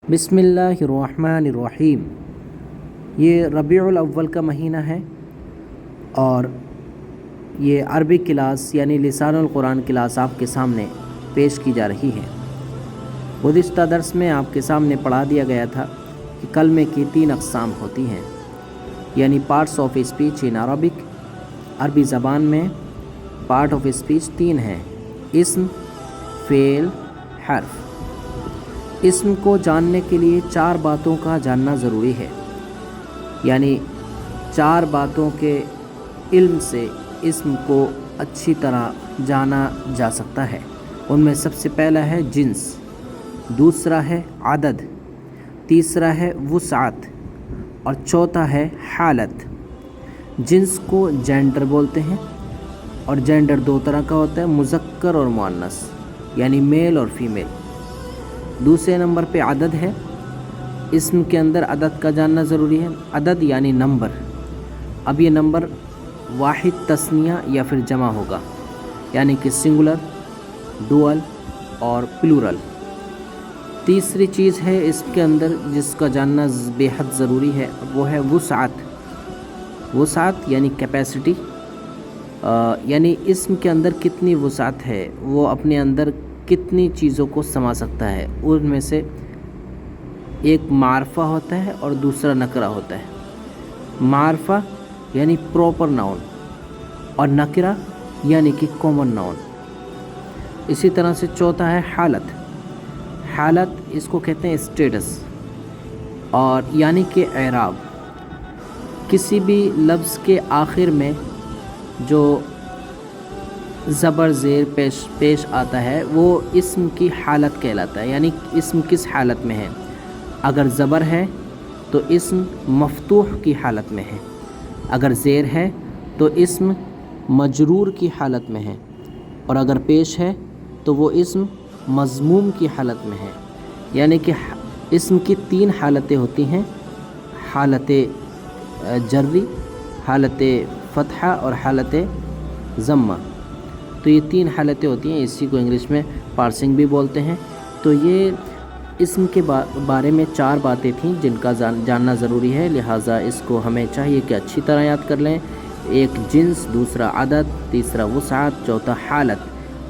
बिस्मिल्लाहिर्रहमानिर्रहीम। ये रबीउल अव्वल का महीना है और ये अरबी क्लास यानी लिसानुल कुरान क्लास आपके सामने पेश की जा रही है। गुज़िश्ता दर्स में आपके सामने पढ़ा दिया गया था कि कलमे की 3 अक़साम होती हैं, यानी parts of speech in Arabic. अरबी ज़बान में पार्ट ऑफ स्पीच 3 हैं: इस्म, फ़ेल, हर्फ। इस्म को जानने के लिए 4 बातों का जानना ज़रूरी है, यानी 4 बातों के इल्म से इस्म को अच्छी तरह जाना जा सकता है। उनमें सबसे पहला है जिन्स, दूसरा है आदद, तीसरा है वुसअत और चौथा है हालत। जिन्स को जेंडर बोलते हैं और जेंडर 2 तरह का होता है, मुज़क्कर और मुअन्नस, यानी मेल और फीमेल। दूसरे नंबर पे अदद है। इस्म के अंदर अदद का जानना ज़रूरी है। अदद यानी नंबर। अब ये नंबर वाहिद, तस्निया या फिर जमा होगा, यानी कि सिंगुलर, डुअल और प्लूरल। तीसरी चीज़ है इसके अंदर जिसका जानना बेहद ज़रूरी है, वो है वुसअत। वुसअत यानी कैपेसिटी, यानी इस्म के अंदर कितनी वुसअत है, वो अपने अंदर कितनी चीज़ों को समा सकता है। उनमें से एक मारफा होता है और दूसरा नकरा होता है। मारफा यानी प्रॉपर नाउन और नकरा यानी कि कॉमन नाउन। इसी तरह से चौथा है हालत। हालत इसको कहते हैं स्टेटस, और यानी कि एराब। किसी भी लफ्ज़ के आखिर में जो ज़बर ज़ेर पेश आता है वो इस्म की हालत कहलाता है, यानी इस्म किस हालत में है। अगर ज़बर है तो इस्म मफ़तूह की हालत में है, अगर ज़ेर है तो इस्म मजरूर की हालत में है, और अगर पेश है तो वो इस्म मज़मूम की हालत में है। यानी कि इस्म की 3 हालतें होती हैं: हालत जर्री, हालत फ़तहा और हालत ज़म्मा। तो ये 3 हालतें होती हैं। इसी को इंग्लिश में पार्सिंग भी बोलते हैं। तो ये इस्म के बारे में 4 बातें थीं जिनका जानना ज़रूरी है, लिहाजा इसको हमें चाहिए कि अच्छी तरह याद कर लें। एक जिन्स, दूसरा अदद, तीसरा वुसअत, चौथा हालत।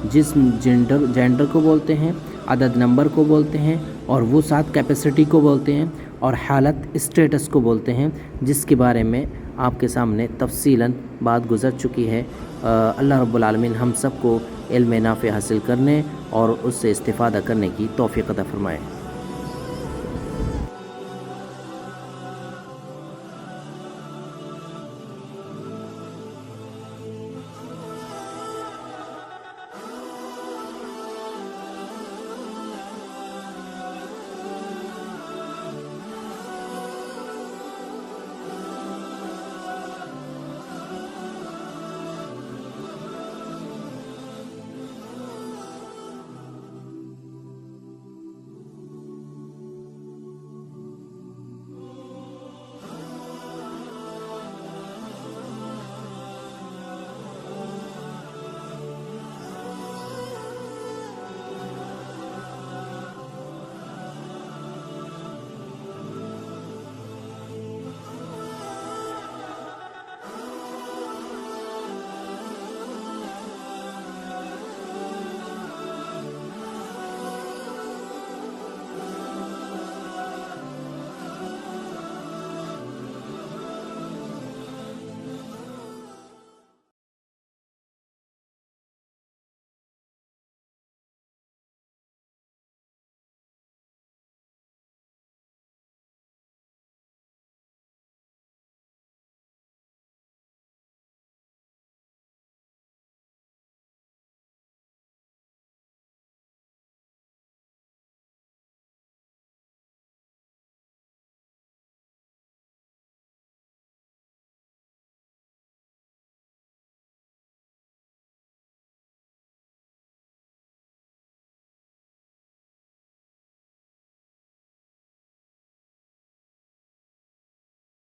जिस्म जेंडर को बोलते हैं, अदद नंबर को बोलते हैं, और वुसअत कैपेसिटी को बोलते हैं, और हालत स्टेटस को बोलते हैं, जिसके बारे में आपके सामने तफसीलन बात गुज़र चुकी है। अल्लाह रब्बुल आलमीन हम सबको इल्म नाफ़े हासिल करने और उससे इस्तिफ़ादा करने की तौफ़ीक़ अता फ़रमाए।